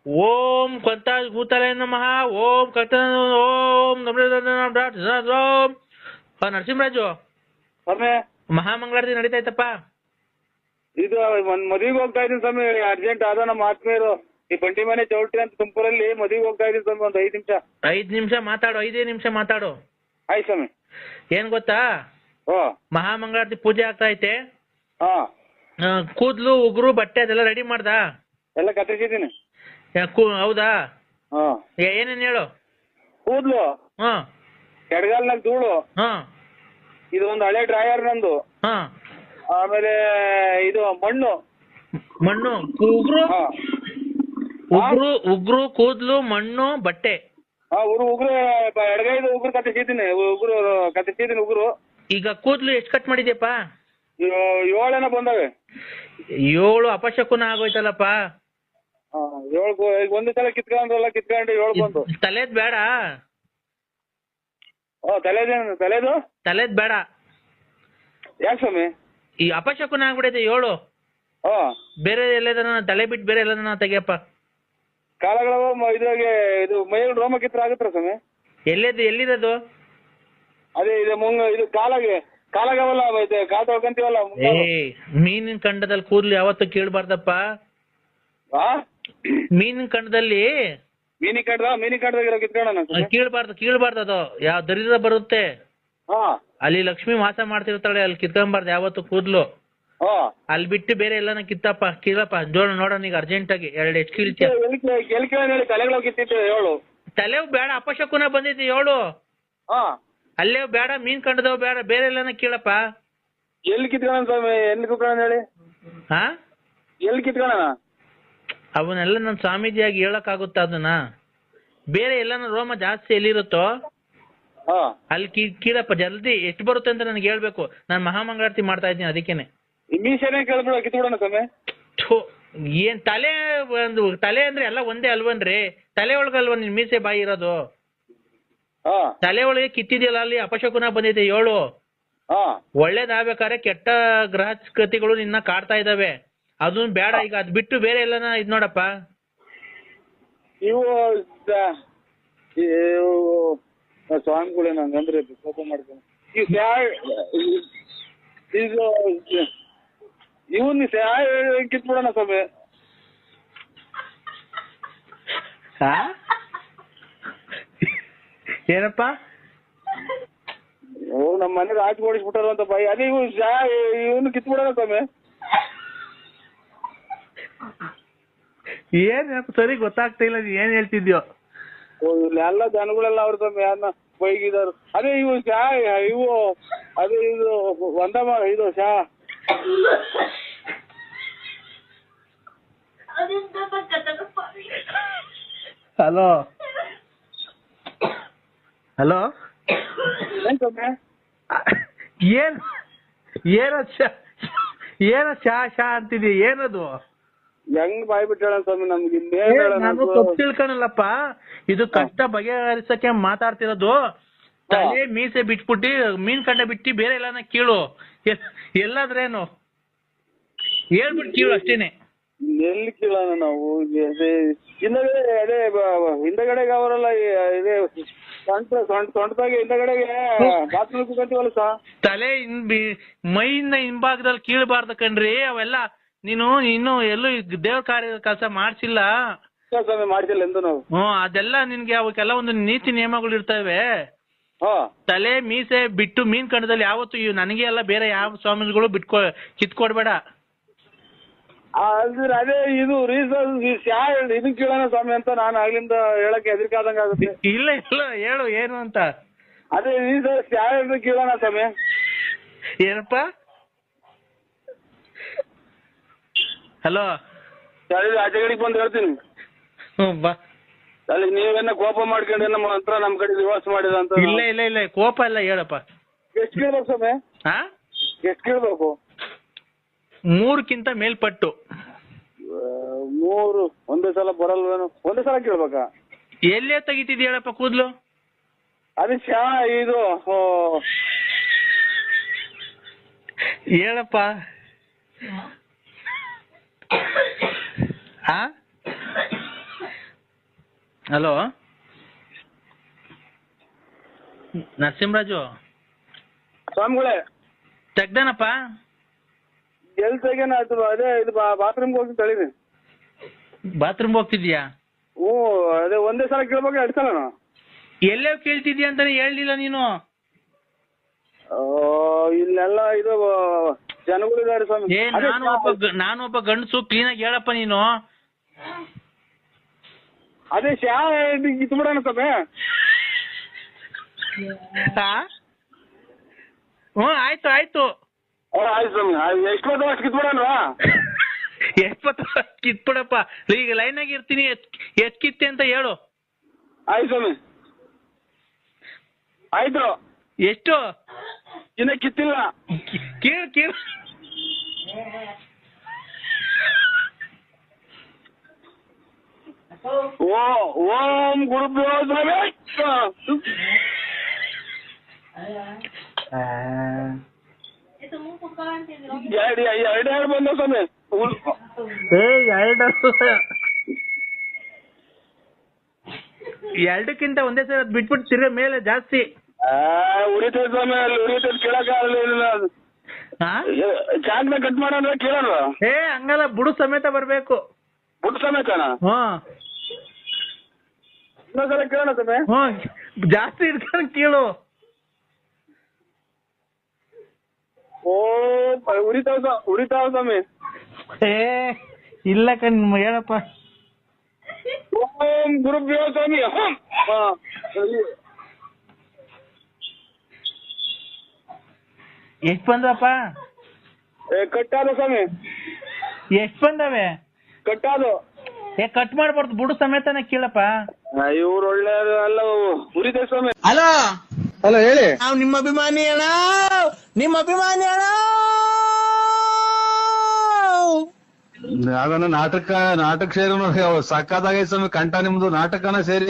ಓಂ ಕಂತ ಭೂತಲೇ ನಮಃ. ಓಂ ಕಂತ ಓಂ ಓಂ ನರಸಿಂಹರಾಜು ಸ್ವಾಮಿ ಮಹಾಮಂಗಳಾರತಿ ನಡೀತಾ ಇತ್ತಪ್ಪ. ಇದು ಮದುವೆಗೆ ಹೋಗ್ತಾ ಇದೀನಿ ಸ್ವಾಮಿ, ಅರ್ಜೆಂಟ್ ಆದ ನಮ್ಮ ಆತ್ಮೀಯರು ಈ ಬಂಡಿ ಮನೆ ಚೌಟ್ರಿ ಅಂತ ತುಮಕೂರಲ್ಲಿ ಮದುವೆಗೆ ಹೋಗ್ತಾ ಇದೀನಿ ಸ್ವಾಮಿ. ಒಂದು 5 ನಿಮಿಷ. 5 ನಿಮಿಷ ಮಾತಾಡು, 5 ನಿಮಿಷ ಮಾತಾಡು. ಆಯ್ತು ಸ್ವಾಮಿ. ಏನ್ ಗೊತ್ತಾ, ಓ ಮಹಾಮಂಗಳಾರತಿ ಪೂಜೆ ಆಗ್ತಾ ಐತೆ. ಹಾ ಕೂದ್ಲು ಉಗುರು ಬಟ್ಟೆ ಅದೆಲ್ಲ ರೆಡಿ ಮಾಡ್ದ? ಎಲ್ಲ ಕತ್ತರಿಸಿದ್ದೀನಿ. ಹೌದಾ? ಹಾ ಏನೇನ್ ಹೇಳು. ಕೂದ್ಲು, ಹಾ ಎಡಗಾಲ್ನಾಗ ಧೂಳು, ಹಾ ಇದು ಒಂದು ಹಳೆ ಡ್ರಾಯರ್ ನಂದು, ಹಾ ಆಮೇಲೆ ಇದು ಮಣ್ಣು ಉಗುರು ಹಾ ಉಗುರು ಉಗುರು ಕೂದ್ಲು ಮಣ್ಣು ಬಟ್ಟೆ. ಹಾ ಉಗುರು ಎಡಗೈದು ಉಗುರು ಕತ್ತರಿಸಿದ್ದೀನಿ, ಉಗುರು. ಈಗ ಕೂದ್ಲು ಎಷ್ಟು ಕಟ್ ಮಾಡಿದ್ಯಪ್ಪ? 7 ಬಂದವೆ. 7 ಅಪಶಕುನ ಆಗೋಯ್ತಲ್ಲಪ್ಪ. 7 ಒಂದು ಸಲ ಕಿತ್ಕೊಂಡು 7 ಬಂದು. ತಲೆದ್ ಬೇಡ. ತಲೆದು ಬೇಡ. ಯಾಕೆ ಸ್ವಾಮಿ? ಈ ಅಪಶಕುನ ಆಗ್ಬಿಡೈತೆ 7. ಬೇರೆ ಎಲ್ಲದನ್ನ ತಲೆ ಬಿಟ್ಟು ಬೇರೆ ಎಲ್ಲದನ್ನ ತೆಗಿಯಪ್ಪ. ಕಾಲಗಳ ಇದ್ರಾಗೆ ಇದು ಮೈಯಲ್ಲಿ ರೋಮ ಕಿತ್ರ ಆಗುತ್ತಾ ಸ್ವಾಮಿ? ಎಲ್ಲಿರೋದು? ಅದೇ ಇದು ಇದು ಕಾಲಾಗವಲ್ಲ, ಕಾಲ್ ತೊಳ್ಕೊಂತೀವಲ್ಲ. ಮೀನಿನ ಕಂಡದಲ್ಲಿ ಕೂದ್ಲು ಯಾವತ್ತು ಕೀಳ್ಬಾರ್ದಪ್ಪ. ಮೀನಿನ ಕಂಡದಲ್ಲಿ ಮೀನಿನ ಕಿತ್ಕೊಳ್ಳೋಣ. ಕೀಳ್ಬಾರ್ದು ಅದು. ಯಾವ ದರಿದ್ರ ಬರುತ್ತೆ ಅಲ್ಲಿ ಲಕ್ಷ್ಮಿ ವಾಸ ಮಾಡ್ತಿರ್ತಾಳೆ, ಅಲ್ಲಿ ಕಿತ್ಕೊಂಬಾರ್ದು ಯಾವತ್ತು ಕೂದ್ಲು. ಅಲ್ಲಿ ಬಿಟ್ಟು ಬೇರೆ ಎಲ್ಲಾನ ಕೀಳಪ್ಪ. ನೋಡೋಣ ಈಗ ಅರ್ಜೆಂಟ್ ಆಗಿ 2 ಎಷ್ಟು ಕೀಳ್ತೀಯ? ತಲೆ ಬೇಡ, ಅಪಶಕುನ ಬಂದೈತಿ 7. ಅಲ್ಲೇ ಬೇಡ, ಮೀನ್ ಕಂಡದವ್ ಬೇಡ, ಬೇರೆ ಎಲ್ಲಾನ ಕೀಳಪ್ಪ. ಎಲ್ಲಿ ಕಿತ್ಕೊಳ್ಳೋಣ ಸ್ವಾಮಿ? ಎಲ್ಲಿ ಕಿತ್ಕೊಳ್ಳೋಣ ಹೇಳಿ? ಎಲ್ಲಿ ಕಿತ್ಕೊಳ್ಳೋಣ? ಅವನ್ನೆಲ್ಲ ನನ್ ಸ್ವಾಮೀಜಿಯಾಗಿ ಹೇಳಕ್ ಆಗುತ್ತ ಅದನ್ನ? ಬೇರೆ ಎಲ್ಲಾನ ರೋಮ ಜಾಸ್ತಿ ಎಲ್ಲಿರುತ್ತೋ ಅಲ್ಲಿ ಕೀಳಪ್ಪ. ಜಲ್ದಿ ಎಷ್ಟು ಬರುತ್ತೆ ಅಂತ ನನಗೆ ಹೇಳ್ಬೇಕು. ನಾನು ಮಹಾಮಂಗಳಾರತಿ ಮಾಡ್ತಾ ಇದ್ದೀನಿ, ಅದಕ್ಕೇನೆ. ಕಿತ್ಬಿಡೋಣ ಸ್ವಾಮಿ. ಏನ್ ತಲೆ ಅಂದ್ರೆ ಎಲ್ಲ ಒಂದೇ ಅಲ್ವನ್ರಿ? ತಲೆ ಒಳಗಲ್ವ ನಿನ್ ಮೀಸೆ ಬಾಯಿ ಇರೋದು? ತಲೆ ಒಳಗೆ ಕಿತ್ತಿದೆಯಲ್ಲ, ಅಲ್ಲಿ ಅಪಶಕುನ ಬಂದಿದೆ 7. ಒಳ್ಳೇದಾಗ್ಬೇಕಾದ್ರೆ ಕೆಟ್ಟ ಗ್ರಹಕೃತಿಗಳು ನಿನ್ನ ಕಾಡ್ತಾ ಇದಾವೆ, ಅದನ್ನ ಬೇಡ. ಈಗ ಅದ್ ಬಿಟ್ಟು ಬೇರೆ ಎಲ್ಲಾನ ಇದ್ ನೋಡಪ್ಪ. ಇವು ಸ್ವಾಮಿಗಳೇ ನಂಗಂದ್ರೆ ಕೋಪ ಮಾಡ್ಕೊಂಡು ಇವನ್ ಕಿತ್ಬಿಡೋಣ ಸ್ವಾಮಿ. ಏನಪ್ಪ? ನಮ್ಮ ಮನೆ ರಾಜ್ ಓಡಿಸ್ಬಿಟ್ಟಾರ ಅಂತ ಬಾಯಿ. ಅದೇ ಇವನು ಕಿತ್ಬಿಡೋಣ ಸ್ವಾಮಿ. ಏನ್ ಸರಿ ಗೊತ್ತಾಗ್ತಾ ಇಲ್ಲ, ನೀ ಏನ್ ಹೇಳ್ತಿದ್ಯೋ? ಎಲ್ಲ ಜನಗಳೆಲ್ಲ ಅವ್ರ ಸ್ವಾಮಿ ಯಾರನ್ನ ಬೈಗಿದಾರು. ಅದೇ ಇವು ಅದೇ ಇದು ಇದು ಹಲೋ ಏನ್ ಸ್ವಾಮಿ? ಏನ ಶಾ ಅಂತಿದ್ಯ? ಏನದು? ಹೆಂಗ್ ಬಾಯ್ ಬಿಟ್ಟು ಹೇಳ ಸ್ವಾಮಿ ನಮ್ಗೆ? ನಾನು ತಪ್ಪು ತಿಳ್ಕೊಳಲ್ಲಪ್ಪ, ಇದು ಕಷ್ಟ ಬಗೆಹರಿಸಕ್ಕೆ ಮಾತಾಡ್ತಿರೋದು. ತಲೆ ಮೀಸೆ ಬಿಟ್ಬಿಟ್ಟು ಮೀನ್ ಕಂಡ ಬಿಟ್ಟು ಬೇರೆ ಎಲ್ಲಾನ ಕೀಳು. ಎಲ್ಲಾದ್ರೇನು ಹೇಳ್ಬಿಟ್ಟು ಕೀಳು ಅಷ್ಟೇನೆ. ಎಲ್ಲಿ ಕೀಳೋಣ ನಾವು? ಹಿಂದಗಡೆಗೆ ಅವರೆಲ್ಲ ಇದೆ ಸೊಂಟದಾಗೆ ಹಿಂದಗಡೆಗೆ ಬಾತ್ರೂಮ್ ಕುತ್ಕೊಂತೀವಲ್ಲ ಸಾ. ತಲೆ ಮೈಯಿಂದ ಹಿಂಭಾಗದಲ್ಲಿ ಕೀಳ್ಬಾರ್ದು ಕಣ್ರಿ. ಅವೆಲ್ಲ ನೀನು ಇನ್ನು ಎಲ್ಲೂ ದೇವ್ರ ಕಾರ್ಯ ಕೆಲಸ ಮಾಡ್ಸಿಲ್ಲ ಮಾಡ್ಸಿಲ್ಲ ಎಂದು ನಾವು. ಅದೆಲ್ಲ ನಿನ್ಗೆ ಅವಕ್ಕೆಲ್ಲ ಒಂದು ನೀತಿ ನಿಯಮಗಳು ಇರ್ತವೆ. ತಲೆ ಮೀಸೆ ಬಿಟ್ಟು ಮೀನ್ ಕಂಡದಲ್ಲಿ ಯಾವತ್ತು ನನಗೆ ಎಲ್ಲ ಬೇರೆ ಯಾವ ಸ್ವಾಮಿಗಳು ಕಿತ್ಕೊಡ್ಬೇಡ. ಅದೇ ಇದು ಇದು ಕೇಳೋಣ ಸ್ವಾಮಿ ಅಂತ ನಾನು ಆಗ್ಲಿಂದ ಹೇಳಕ್ಕೆ ಹೆದರಿಕಾದಂಗ ಆಗುತ್ತೆ. ಇಲ್ಲ ಹೇಳು ಏನು ಅಂತ. ಅದೇ ಕೇಳೋಣ ಸ್ವಾಮಿ. ಏನಪ್ಪ? ಹಲೋ, ಆಚೆಗಡೆಗೆ ಬಂದು ಹೇಳ್ತೀನಿ. ಬಾ. ಅಲ್ಲಿ ನೀವೇನ ಕೋಪ ಮಾಡ್ಕೊಂಡು ನಮ್ಮ ಹತ್ರ ನಮ್ ಕಡೆ ದಿವಾಸ ಮಾಡಿದ ಅಂತ. ಇಲ್ಲ ಕೋಪ ಇಲ್ಲ, ಹೇಳಪ್ಪ. ಎಷ್ಟು ಕೇಳ್ಬೇಕು ಸ್ವಾಮಿ? ಎಷ್ಟು ಕೇಳ್ಬೇಕು? 3ಕ್ಕಿಂತ ಮೇಲ್ಪಟ್ಟು. 3 ಒಂದೇ ಸಲ ಬರಲ್ವೇನು? ಒಂದೇ ಸಲ ಕೇಳ್ಬೇಕಾ? ಎಲ್ಲೇ ತೆಗಿತಿದ್ಯ ಹೇಳಪ್ಪ ಕೂದ್ಲು? ಅದು ಇದು ಹೇಳಪ್ಪ. ಹಲೋ ನರಸಿಂಹರಾಜು ಸ್ವಾಮಿಗಳೇ ತೆಗ್ದಾನಪ್ಪ. ಎಲ್ಲಿ ತೆಗ್ಯಾನ ಅದು ಅದೇ ಇದು ಬಾತ್ರೂಮ್ಗೆ ಹೋಗಿ ತಳೀರಿ. ಬಾತ್ರೂಮ್ ಹೋಗ್ತಿದ್ಯಾ? ಹ್ಞೂ ಅದೇ ಒಂದೇ ಸಲ ಕೇಳ್ಬೇಕು 2 ಸಲ ಎಲ್ಲೇ ಕೇಳ್ತಿದ್ಯಾ ಅಂತಾನೆ ಹೇಳ್ಲಿಲ್ಲ ನೀನು. ಇಲ್ಲೆಲ್ಲ ಇದು ಜನಗಳಿದ್ದಾರೆ ಸ್ವಾಮಿ. ನಾನೊಬ್ಬ ಗಂಡಸು ಕ್ಲೀನಾಗಿ ಹೇಳಪ್ಪ ನೀನು. ಅದೇ ಕಿತ್ಬಿಡೋಣ ಸ್ವಾಮಿ. ಹ್ಞೂ ಆಯ್ತು ಆಯ್ತು ಸ್ವಾಮಿ. ಎಷ್ಟು ಬಂದ ಅಷ್ಟು ಕಿತ್ಬಿಡೋಣವಾ? ಎಪ್ಪತ್ತು ಕಿತ್ಬಿಡಪ್ಪ. ಈಗ ಲೈನಾಗಿ ಇರ್ತೀನಿ. ಎಷ್ಟ್ ಕಿತ್ತೆ ಅಂತ ಹೇಳು. ಆಯ್ತು ಸ್ವಾಮಿ. ಆಯ್ತು. ಎಷ್ಟು? ಇನ್ನ ಕಿತ್ತಿಲ್ಲ. ಕೀಳು ಓಂ ಗುರುಭ್ಯೋ ನಮಃ. ಎರಡು ಬಂದ ಸ್ವಾಮಿ. ಎರಡಕ್ಕಿಂತ ಒಂದೇ ಸಲ ಬಿಟ್ಬಿಟ್ಟು ತಿರ್ಗ ಮೇಲೆ ಜಾಸ್ತಿ ಉರಿತೈತೆ ಸ್ವಾಮಿ. ಅಲ್ಲಿ ಉರಿತೈತೆ ಕೇಳಕ್ಕಾಗಲ್ಲ. ಚಾಕ್ನ ಕಟ್ ಮಾಡೋಣ ಕೇಳೋಣ. ಹಂಗಲ್ಲ, ಬುಡು ಸಮೇತ ಬರ್ಬೇಕು. ಬುಡು ಸಮೇತನಾ? ಇನ್ನೊಂದ್ಸಲ ಕೇಳೋಣ ಸ್ವಾಮಿ. ಜಾಸ್ತಿ ಇಟ್ಕೊಂಡು ಕೀಳು. ಉರಿತಾವ ಸ್ವಾಮಿ. ಇಲ್ಲ ಕಣ್ ಹೇಳಪ್ಪ. ಓಂ ಗುರುಭ್ಯೋ ಸ್ವಾಮಿ. ಎಷ್ಟ್ ಬಂದಪ್ಪ? ಕಟ್ಟಾದ ಸ್ವಾಮಿ. ಎಷ್ಟ್ ಬಂದವೆ? ಕಟ್ಟಾದು. ಕಟ್ ಮಾಡ್ಬಾರ್ದು, ಬುಡು ಸಮೇತನ ಕೀಳಪ್ಪ. ಇವ್ರು ಒಳ್ಳೆ ಅಲ್ಲ, ಉರಿತೈತೆ ಸ್ವಾಮಿ. ಹಲೋ ಹಲೋ ಹೇಳಿ. ನಾವು ನಿಮ್ಮ ಅಭಿಮಾನಿ ಅಣ್ಣ. ಅದನ್ನ ನಾಟಕ ಸೇರಿ ನೋಡಿ ಸಕ್ಕತ್ತಾಗೈತೆ ಸ್ವಾಮಿ. ಕಂಠ ನಿಮ್ದು ನಾಟಕನ ಸೇರಿ